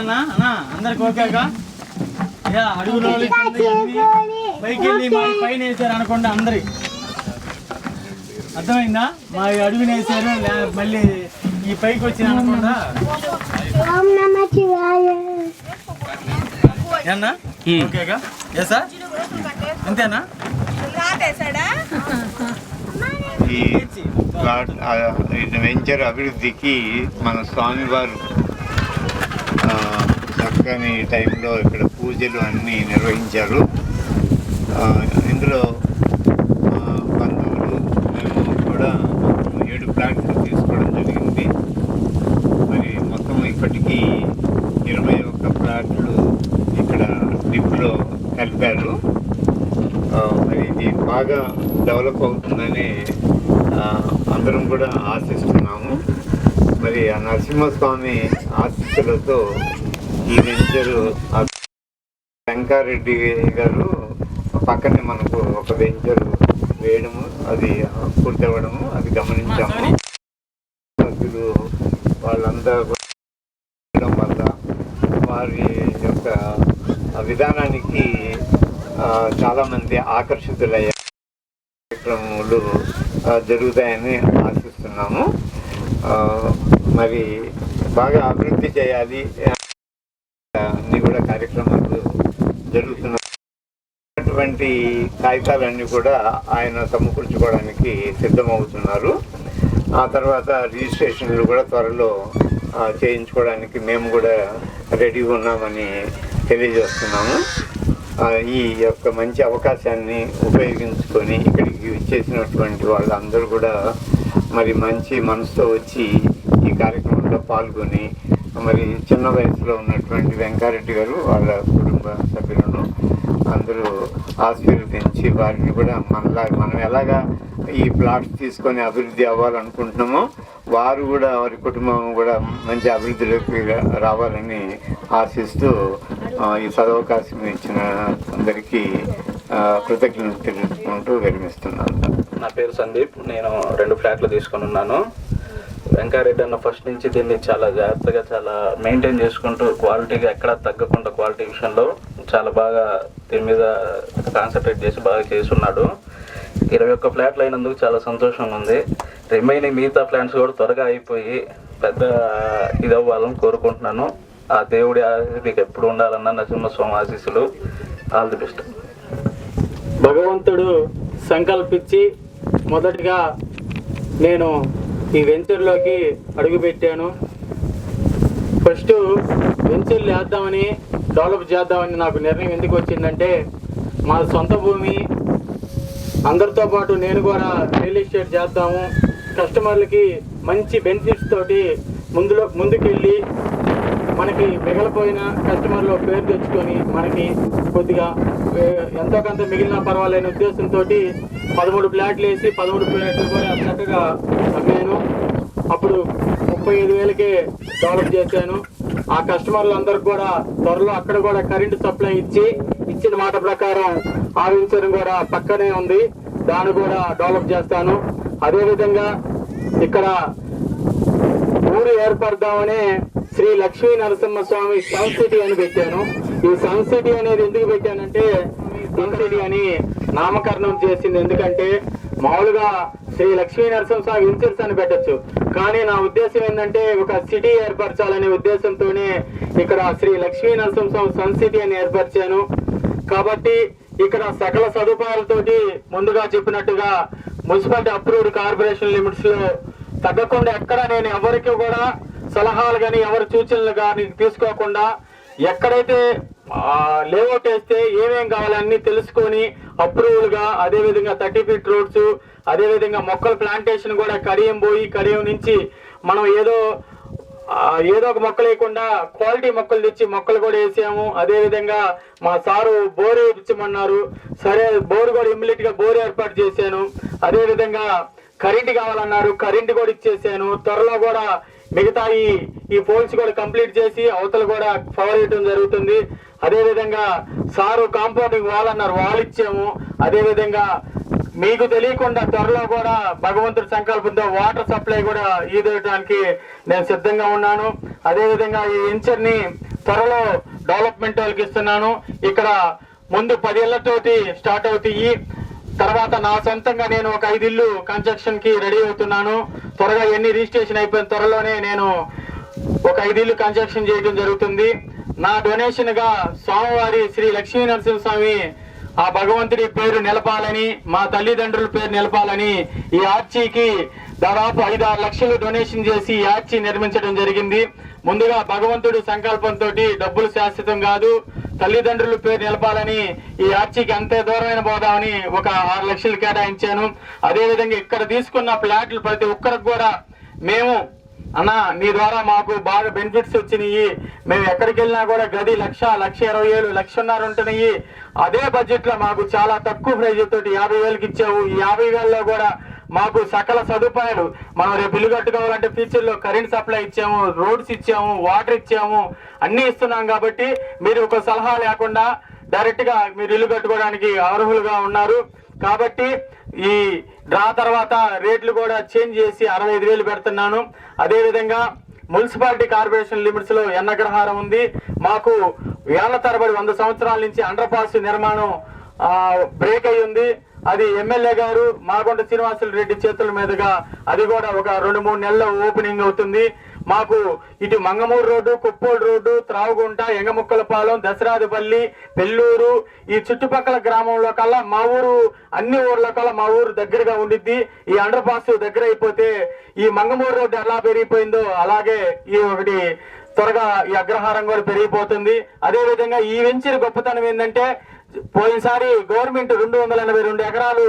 అన్న అందరికి ఓకేగా? అడుగులో పైకి వెళ్ళి పైన వేసారు అనుకోండి అందరి అర్థమైందా? మా అడుగుని వేసారు మళ్ళీ ఈ పైకి వచ్చిన అనుకోండా ఏనా? ఓకేగా? ఎసా అంతేనా? ఈ వెంచర్ అభివృద్ధికి మన స్వామివారు చక్కని టైంలో ఇక్కడ పూజలు అన్నీ నిర్వహించారు. ఇందులో బంధువులు మేము కూడా 7 ప్లాట్లు తీసుకోవడం జరిగింది. మరి మొత్తం ఇప్పటికీ 21 ప్లాట్లు ఇక్కడ డిప్లో కలిపారు. మరి ఇది బాగా డెవలప్ అవుతుందని అందరం కూడా ఆశిస్తున్నాము. మరి ఆ నరసింహస్వామి ఆశీస్సులతో ఈ వెంచరు వెంకారెడ్డి గారు పక్కనే మనకు ఒక వెంచరు వేయడము, అది పూర్తి అవ్వడము అది గమనించాము. సభ్యులు వాళ్ళందరూ వల్ల వారి యొక్క విధానానికి చాలామంది ఆకర్షితులయ్యే కార్యక్రమాలు జరుగుతాయని ఆశిస్తున్నాము. మరి బాగా అభివృద్ధి చేయాలి అన్ని కూడా కార్యక్రమాలు జరుగుతున్నాయి. అటువంటి కాగితాలన్నీ కూడా ఆయన సమకూర్చుకోవడానికి సిద్ధమవుతున్నారు. ఆ తర్వాత రిజిస్ట్రేషన్లు కూడా త్వరలో చేయించుకోవడానికి మేము కూడా రెడీగా ఉన్నామని తెలియజేస్తున్నాము. ఈ యొక్క మంచి అవకాశాన్ని ఉపయోగించుకొని ఇక్కడికి వచ్చేసినటువంటి వాళ్ళందరూ కూడా మరి మంచి మనసుతో వచ్చి ఈ కార్యక్రమంలో పాల్గొని మరి చిన్న వయసులో ఉన్నటువంటి వెంకారెడ్డి గారు వాళ్ళ కుటుంబ సభ్యులను అందరూ ఆశీర్వదించి వారిని కూడా మనం ఎలాగా ఈ ప్లాట్స్ తీసుకొని అభివృద్ధి అవ్వాలనుకుంటున్నామో వారు కూడా వారి కుటుంబం కూడా మంచి అభివృద్ధిలోకి రావాలని ఆశిస్తూ ఈ సదవకాశం ఇచ్చిన అందరికీ కృతజ్ఞతలు తెలుసుకుంటూ విరమిస్తున్నాను. నా పేరు సందీప్. నేను 2 ఫ్లాట్లు తీసుకొని ఉన్నాను. వెంకారెడ్డి అన్న ఫస్ట్ నుంచి దీన్ని చాలా జాగ్రత్తగా చాలా మెయింటైన్ చేసుకుంటూ క్వాలిటీగా ఎక్కడా తగ్గకుండా క్వాలిటీ విషయంలో చాలా బాగా దీని మీద కాన్సన్ట్రేట్ చేసి బాగా చేస్తున్నాడు. 21 ఫ్లాట్లు అయినందుకు చాలా సంతోషంగా ఉంది. రిమైనింగ్ మిగతా ప్లాన్స్ కూడా త్వరగా అయిపోయి పెద్ద ఇది అవ్వాలని కోరుకుంటున్నాను. ఆ దేవుడి మీకు ఎప్పుడు ఉండాలన్న నరసింహస్వామి ఆశీస్సులు. All the best. భగవంతుడు సంకల్పించి మొదటిగా నేను ఈ వెంచర్లోకి అడుగుపెట్టాను. ఫస్ట్ వెంచర్లు వేద్దామని డెవలప్ చేద్దామని నాకు నిర్ణయం ఎందుకు వచ్చిందంటే మా సొంత భూమి, అందరితో పాటు నేను కూడా రియల్ ఎస్టేట్ చేద్దాము, కస్టమర్లకి మంచి బెనిఫిట్స్ తోటి ముందుకెళ్ళి మనకి మిగిలిపోయిన కస్టమర్లో పేరు తెచ్చుకొని మనకి కొద్దిగా ఎంతో కొంత మిగిలిన పర్వాలేని ఉద్దేశంతో 13 ప్లాట్లు వేసి 13 ప్లాట్లు కూడా చక్కగా అమ్మాను. అప్పుడు 35,000కే డెవలప్ చేశాను. ఆ కస్టమర్లు అందరికి కూడా త్వరలో అక్కడ కూడా కరెంటు సప్లై ఇచ్చిన మాట ప్రకారం ఆ వెంచర్ కూడా పక్కనే ఉంది, దాన్ని కూడా డెవలప్ చేస్తాను. అదేవిధంగా ఇక్కడ ఊరు ఏర్పడదామని శ్రీ లక్ష్మీ నరసింహస్వామి సన్ సిటీ అని పెట్టాను. ఈ సన్ సిటీ అనేది ఎందుకు పెట్టానంటే సన్ సిటీ అని నామకరణం చేసింది. ఎందుకంటే మామూలుగా శ్రీ లక్ష్మీ నరసింహస్వామి వెంచర్స్ అని పెట్టచ్చు, కానీ నా ఉద్దేశం ఏంటంటే ఒక సిటీ ఏర్పరచాలనే ఉద్దేశంతోనే ఇక్కడ శ్రీ లక్ష్మీ నరసింహస్వామి సన్ సిటీ అని ఏర్పరిచాను. కాబట్టి ఇక్కడ సకల సదుపాయాలతోటి ముందుగా చెప్పినట్టుగా మున్సిపాలిటీ అప్రూవ్డ్ కార్పొరేషన్ లిమిట్స్ లో తగ్గకుండా ఎక్కడ నేను ఎవరికి కూడా సలహాలు కానీ ఎవరి సూచనలు కానీ తీసుకోకుండా ఎక్కడైతే లేఅవుట్ వేస్తే ఏమేం కావాలన్నీ తెలుసుకొని అప్రూవల్ గా, అదేవిధంగా 30 ఫీట్ రోడ్స్, అదేవిధంగా మొక్కల ప్లాంటేషన్ కూడా కడియం నుంచి మనం ఏదో ఒక మొక్కలు వేయకుండా క్వాలిటీ మొక్కలు తెచ్చి మొక్కలు కూడా వేసాము. అదేవిధంగా మా సారు బోరు ఇచ్చమన్నారు, సరే బోరు కూడా ఇమ్మీడియట్ గా బోరు ఏర్పాటు చేశాను. అదేవిధంగా కరెంట్ కావాలన్నారు, కరెంట్ కూడా ఇచ్చేసాను. త్వరలో కూడా మిగతా ఈ పోల్స్ కూడా కంప్లీట్ చేసి అవతల కూడా పవర్ ఇవ్వడం జరుగుతుంది. అదేవిధంగా సారు కాంపౌండింగ్ వాల్ అన్నారు, వాల్ ఇచ్చాము. అదేవిధంగా మీకు తెలియకుండా త్వరలో కూడా భగవంతుడి సంకల్పంతో వాటర్ సప్లై కూడా ఈదడానికి నేను సిద్ధంగా ఉన్నాను. అదేవిధంగా ఈ వెంచర్ ని త్వరలో డెవలప్మెంట్ వాళ్ళకి ఇస్తున్నాను. ఇక్కడ ముందు 10 ఇళ్లతోటి స్టార్ట్ అవుతాయి. తర్వాత నా సొంతంగా నేను ఒక 5 ఇళ్ళు కన్స్ట్రక్షన్ కి రెడీ అవుతున్నాను. త్వరగా ఎన్ని రిజిస్ట్రేషన్ అయిపోయిన త్వరలోనే నేను ఒక 5 ఇళ్ళు కన్స్ట్రక్షన్ చేయడం జరుగుతుంది. నా డొనేషన్ గా స్వామివారి శ్రీ లక్ష్మీ నరసింహస్వామి ఆ భగవంతుడి పేరు నిలపాలని, మా తల్లిదండ్రుల పేరు నిలపాలని ఈ ఆర్చికి దాదాపు 5-6 లక్షలు డొనేషన్ చేసి ఈ ఆర్చి నిర్మించడం జరిగింది. ముందుగా భగవంతుడి సంకల్పంతో డబ్బులు శాశ్వతం కాదు, తల్లిదండ్రుల పేరు నిలపాలని ఈ ఆర్చికి అంతే దూరమైన పోదామని ఒక 6 లక్షలు కేటాయించాను. అదేవిధంగా ఇక్కడ తీసుకున్న ప్లాట్లు ప్రతి ఒక్కరికి కూడా మేము అన్న మీ ద్వారా మాకు బాగా బెనిఫిట్స్ వచ్చినాయి, మేము ఎక్కడికి వెళ్ళినా కూడా గది 1,20,000, 1,20,000 ఉంటున్నాయి. అదే బడ్జెట్ లో మాకు చాలా తక్కువ ప్రైజ్ తోటి 50,000కి ఇచ్చావు. ఈ 50,000లో కూడా మాకు సకల సదుపాయాలు, మనం రేపు ఇల్లు కట్టుకోవాలంటే ఫ్యూచర్ లో కరెంట్ సప్లై ఇచ్చాము, రోడ్స్ ఇచ్చాము, వాటర్ ఇచ్చాము, అన్ని ఇస్తున్నాం. కాబట్టి మీరు ఒక సలహా లేకుండా డైరెక్ట్ గా మీరు ఇల్లు కట్టుకోవడానికి అర్హులుగా ఉన్నారు. కాబట్టి ఈ డ్రా తర్వాత రేట్లు కూడా చేంజ్ చేసి 65,000 పెడుతున్నాను. అదేవిధంగా మున్సిపాలిటీ కార్పొరేషన్ లిమిట్స్ లో ఎన్నగ్రహారం ఉంది. మాకు ఏళ్ల తరబడి 100 సంవత్సరాల నుంచి అండర్ పాస్ నిర్మాణం బ్రేక్ అయి ఉంది. అది ఎమ్మెల్యే గారు మాగుంట శ్రీనివాసులు రెడ్డి చేతుల మీదుగా అది కూడా ఒక 2-3 నెలల్లో ఓపెనింగ్ అవుతుంది. మాకు ఇటు మంగమూరు రోడ్డు, కుప్పోలు రోడ్డు, త్రావుగుంట, ఎంగముక్కలపాలెం, దసరాదిపల్లి, పెళ్ళూరు ఈ చుట్టుపక్కల గ్రామంలో కల్లా మా ఊరు, అన్ని ఊర్ల కల్లా మా ఊరు దగ్గరగా ఉండిద్ది. ఈ అండర్ పాస్ దగ్గర అయిపోతే ఈ మంగమూరు రోడ్డు ఎలా పెరిగిపోయిందో అలాగే ఈ ఒకటి త్వరగా ఈ అగ్రహారం కూడా పెరిగిపోతుంది. అదే విధంగా ఈ వెంచర్ గొప్పతనం ఏంటంటే పోయినసారి గవర్నమెంట్ 282 ఎకరాలు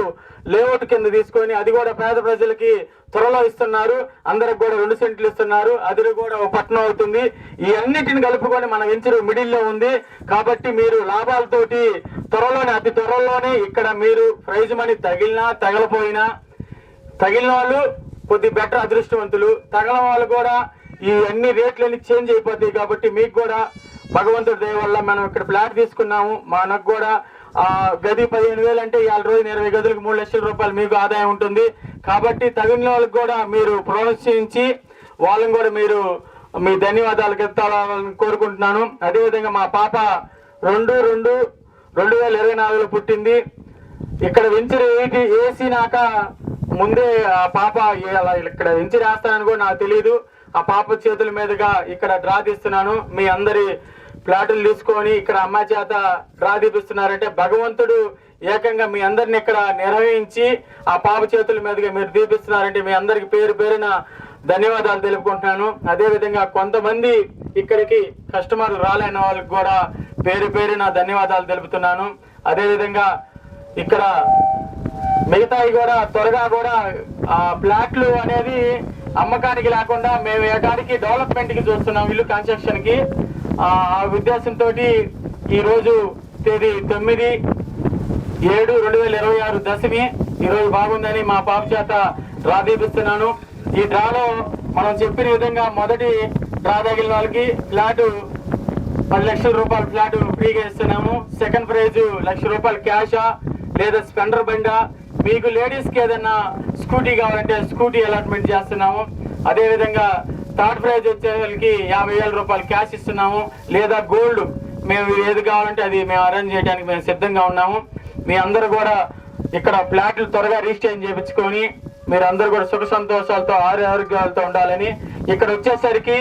లేఅవుట్ కింద తీసుకొని అది కూడా పేద ప్రజలకి త్వరలో ఇస్తున్నారు. అందరికి కూడా 2 సెంట్లు ఇస్తున్నారు. అది కూడా ఒక పట్టణం అవుతుంది. ఈ అన్నిటిని కలుపుకొని మన వెంచర్ మిడిల్ లో ఉంది. కాబట్టి మీరు లాభాలతోటి అతి త్వరలోనే ఇక్కడ మీరు ప్రైజ్ మనీ తగిలినా తగలపోయినా, తగిలిన వాళ్ళు కొద్ది బెటర్ అదృష్టవంతులు, తగల వాళ్ళు కూడా ఈ అన్ని రేట్లన్నీ చేంజ్ అయిపోతాయి. కాబట్టి మీకు కూడా భగవంతుడి దయ వల్ల మనం ఇక్కడ ఫ్లాట్ తీసుకున్నాము. మనకు కూడా గది 15,000 అంటే ఇవాళ రోజున 20 గదులకు 3 లక్షల రూపాయలు మీకు ఆదాయం ఉంటుంది. కాబట్టి తగిన వాళ్ళకి కూడా మీరు ప్రోత్సహించి వాళ్ళని కూడా మీరు మీ ధన్యవాదాలు చెప్తారని కోరుకుంటున్నాను. అదేవిధంగా మా పాప 2/2/2024లో పుట్టింది. ఇక్కడ వెంచర్ వేసినాక ముందే ఆ పాప ఇక్కడ వెంచర్ వేస్తానని కూడా నాకు తెలియదు. ఆ పాప చేతుల మీదుగా ఇక్కడ డ్రా తీస్తున్నాను. మీ అందరి ప్లాట్లు తీసుకొని ఇక్కడ అమ్మ చేత డ్రా తీపిస్తున్నారంటే భగవంతుడు ఏకంగా మీ అందరిని ఇక్కడ నిర్వహించి ఆ పాప చేతుల మీదుగా మీరు తీపిస్తున్నారంటే మీ అందరికి పేరు పేరున ధన్యవాదాలు తెలుపుకుంటున్నాను. అదేవిధంగా కొంతమంది ఇక్కడికి కస్టమర్లు రాలేని వాళ్ళకి కూడా పేరు పేరున ధన్యవాదాలు తెలుపుతున్నాను. అదేవిధంగా ఇక్కడ మిగతాయి కూడా త్వరగా కూడా ప్లాట్లు అనేది అమ్మకానికి లేకుండా మేము ఏటానికి డెవలప్మెంట్ కి చూస్తున్నాం, ఇల్లు కన్స్ట్రక్షన్ కి. ఆ ఉద్దేశంతో ఈ రోజు తేదీ 9/7/2026 దశమి ఈ రోజు బాగుందని మా పాప చేత డ్రా తీపిస్తున్నాను. ఈ డ్రాలో మనం చెప్పిన విధంగా మొదటి డ్రా తగిలిన వాళ్ళకి ఫ్లాట్ 10 లక్షల రూపాయల ఫ్లాట్ ఫ్రీగా ఇస్తున్నాము. సెకండ్ ప్రైజ్ 1 లక్ష రూపాయలు క్యాషా లేదా స్పెండర్ బండా, మీకు లేడీస్ కి ఏదైనా స్కూటీ కావాలంటే స్కూటీ అలాట్మెంట్ చేస్తున్నాము. అదే విధంగా థర్డ్ ప్రైజ్ వచ్చేసరికి 50,000 రూపాయలు క్యాష్ ఇస్తున్నాము. లేదా గోల్డ్ మేము ఏది కావాలంటే అది మేము అరేంజ్ చేయడానికి మేము సిద్ధంగా ఉన్నాము. మీ అందరూ కూడా ఇక్కడ ఫ్లాట్లు త్వరగా రిజిస్ట్రేషన్ చేయించుకొని మీరు అందరూ కూడా సుఖ సంతోషాలతో ఆరోగ్యాలతో ఉండాలని. ఇక్కడ వచ్చేసరికి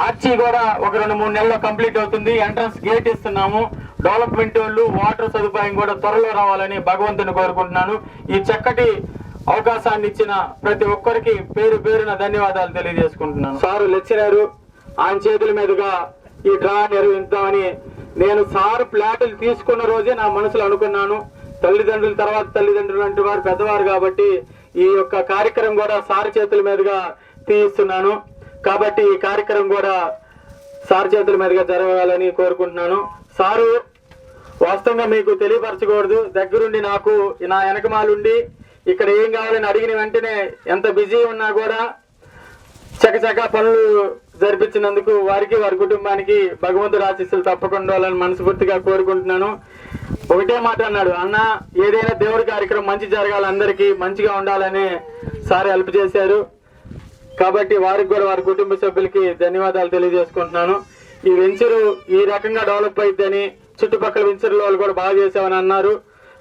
ఆర్చి కూడా ఒక 2-3 నెలల్లో కంప్లీట్ అవుతుంది. ఎంట్రన్స్ గేట్ ఇస్తున్నాము. డెవలప్మెంట్ వాళ్ళు వాటర్ సదుపాయం కూడా త్వరలో రావాలని భగవంతుని కోరుకుంటున్నాను. ఈ చక్కటి అవకాశాన్ని ఇచ్చిన ప్రతి ఒక్కరికి పేరు పేరున ధన్యవాదాలు తెలియజేసుకుంటున్నాను. సారు లెక్చరర్ ఆయన చేతుల మీదుగా ఈ డ్రా నిర్వహిద్దామని నేను సార్ ఫ్లాట్లు తీసుకున్న రోజే నా మనసులో అనుకున్నాను. తల్లిదండ్రుల తర్వాత తల్లిదండ్రులు అంటే వారు పెద్దవారు కాబట్టి ఈ యొక్క కార్యక్రమం కూడా సార్ చేతుల మీదుగా తీయిస్తున్నాను. కాబట్టి ఈ కార్యక్రమం కూడా సార్ చేతుల మీదుగా జరగాలని కోరుకుంటున్నాను. సారు వాస్తవంగా మీకు తెలియపరచకూడదు, దగ్గరుండి నాకు నా వెనకమాలుండి ఇక్కడ ఏం కావాలని అడిగిన వెంటనే ఎంత బిజీ ఉన్నా కూడా చకచక పనులు జరిపించినందుకు వారికి వారి కుటుంబానికి భగవంతుడి ఆశీస్సులు తప్పకుండా ఉండాలని మనస్ఫూర్తిగా కోరుకుంటున్నాను. ఒకటే మాట అన్నాడు, అన్న ఏదైనా దేవుడి కార్యక్రమం మంచి జరగాలి, అందరికీ మంచిగా ఉండాలని సార్ హెల్ప్ చేశారు. కాబట్టి వారికి కూడా వారి కుటుంబ సభ్యులకి ధన్యవాదాలు తెలియజేసుకుంటున్నాను. ఈ వెంచరు ఈ రకంగా డెవలప్ అయిద్దని, చుట్టుపక్కల వెంచర్ల వాళ్ళు కూడా బాగా చేసామని అన్నారు.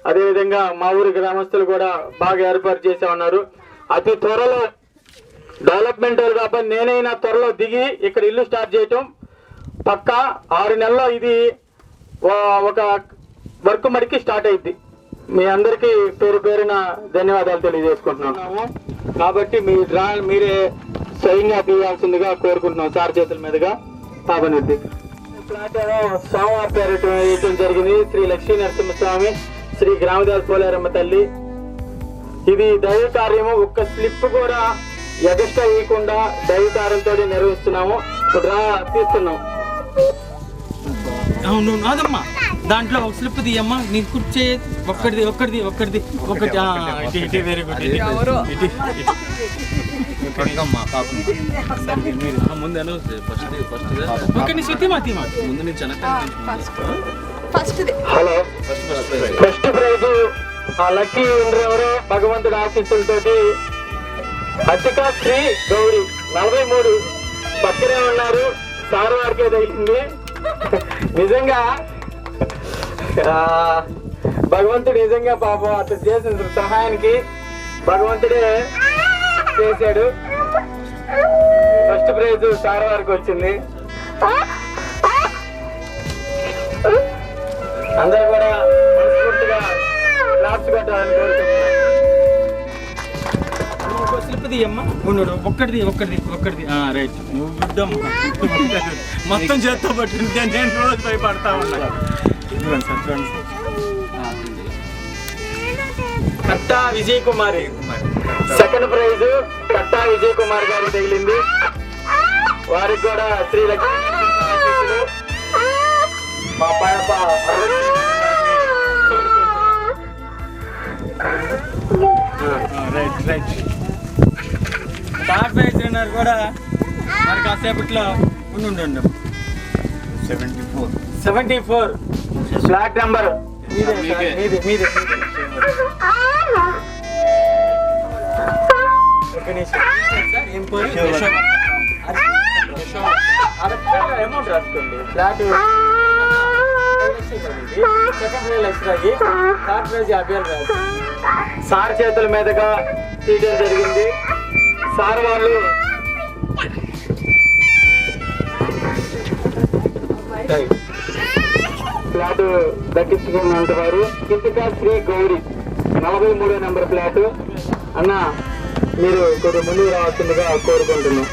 అదేవిధంగా మా ఊరి గ్రామస్తులు కూడా బాగా ఏర్పాటు చేసామన్నారు. అతి త్వరలో డెవలప్మెంట్ కాబట్టి నేనైనా త్వరలో దిగి ఇక్కడ ఇల్లు స్టార్ట్ చేయటం పక్కా. 6 నెలల్లో ఇది ఒక వర్క్ మడికి స్టార్ట్ అయింది. మీ అందరికీ పేరు పేరున ధన్యవాదాలు తెలియజేసుకుంటున్నాము. కాబట్టి మీరే స్వయంగా తీయాల్సిందిగా కోరుకుంటున్నాం సార్ చేతుల మీదుగా. పాపనిద్ది ఫ్లాట్ ఏమో స్వామివారి పేరు వేయటం జరిగింది. శ్రీ లక్ష్మీ నరసింహస్వామి, శ్రీ గ్రామదేవత పోలేరమ్మ తల్లి. ఇది దైవ కార్యము. ఒక్క స్లిప్ కూడా ఎగస్ట్రా వేయకుండా దైవ కార్యంతో నిర్వహిస్తున్నాము. ఇప్పుడు తీస్తున్నాం. అవును నాదమ్మా, దాంట్లో ఒక స్లిప్ తీయమ్మా. నీకు కూర్చే ఒక్కడిది ఒకటి very good. Hello, first prize ఆ లక్కీ ఎవరో భగవంతుడి ఆశీస్సులతోటి అతికా శ్రీ గౌరీ 43 పక్కనే ఉన్నారు. సార్ వారికే తగిలింది. నిజంగా భగవంతుడు నిజంగా పాపం అతను చేసిన సహాయానికి భగవంతుడే చేశాడు. ఫస్ట్ ప్రైజ్ సార్ వారికి వచ్చింది. అందరూ కూడా మనస్ఫూర్తిగా క్లాప్స్ కొట్టాలని కోరుతున్నాను. స్లిప్ తీయమ్మా. ఒక్కడిది రైట్. నువ్వు గుడ్డమ్మా, మొత్తం చేత్తో పట్టింది. నేను రోజు భయపడతా ఉన్నా. కట్టా విజయ్ కుమారి సెకండ్ ప్రైజ్ కట్టా విజయ్ కుమార్ గారికి తగిలింది. వారికి కూడా శ్రీ లక్ష్మీ ఆశీస్సులు. మా పాప రైట్. థర్డ్ ప్రైజ్ విన్నర్ కూడా మరి కాసేపట్లో ఉండు. 74 ఫ్లాట్ నెంబర్ మీదే. అమౌంట్ రాసుకోండి. Flat second prize 1,00,000, third prize 50,000 sir చేతుల మీదుగా తీయడం జరిగింది. సార్ వాళ్ళు ఫ్లాట్ దక్కించుకున్నంతవారు కితికా శ్రీ గౌరీ 43వ నెంబర్ ఫ్లాట్. అన్న మీరు కొద్దిగా ముందుకు రావాల్సిందిగా కోరుకుంటున్నాం.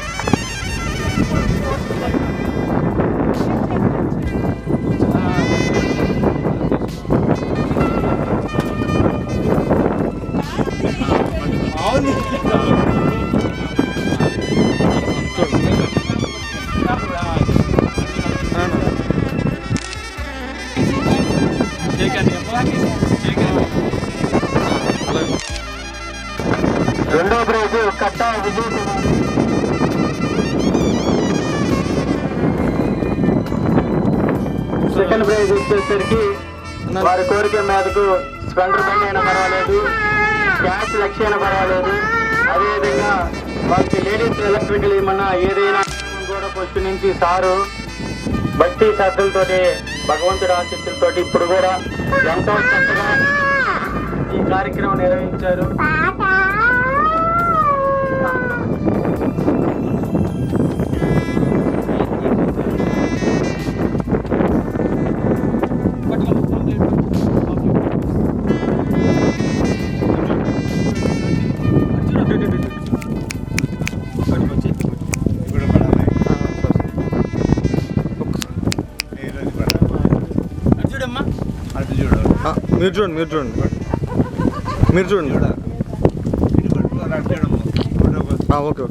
రెండో prize Katta Vijay Kumar. Second prize వచ్చేసరికి వారి కోరిక మేరకు స్పెండర్ బండి అయినా పర్వాలేదు, గ్యాస్ లక్ష్య అయినా పర్వాలేదు. అదేవిధంగా వారికి లేడీస్ ఎలక్ట్రికల్ ఏమన్నా ఏదైనా కూడా ఫస్ట్ నుంచి సారు భక్తి శ్రద్ధలతోటి భగవంతుడి ఆశీస్సులతోటి ఇప్పుడు కూడా ఎంతో చక్కగా ఈ కార్యక్రమం నిర్వహించారు. మీరు చూడండి. ఓకే.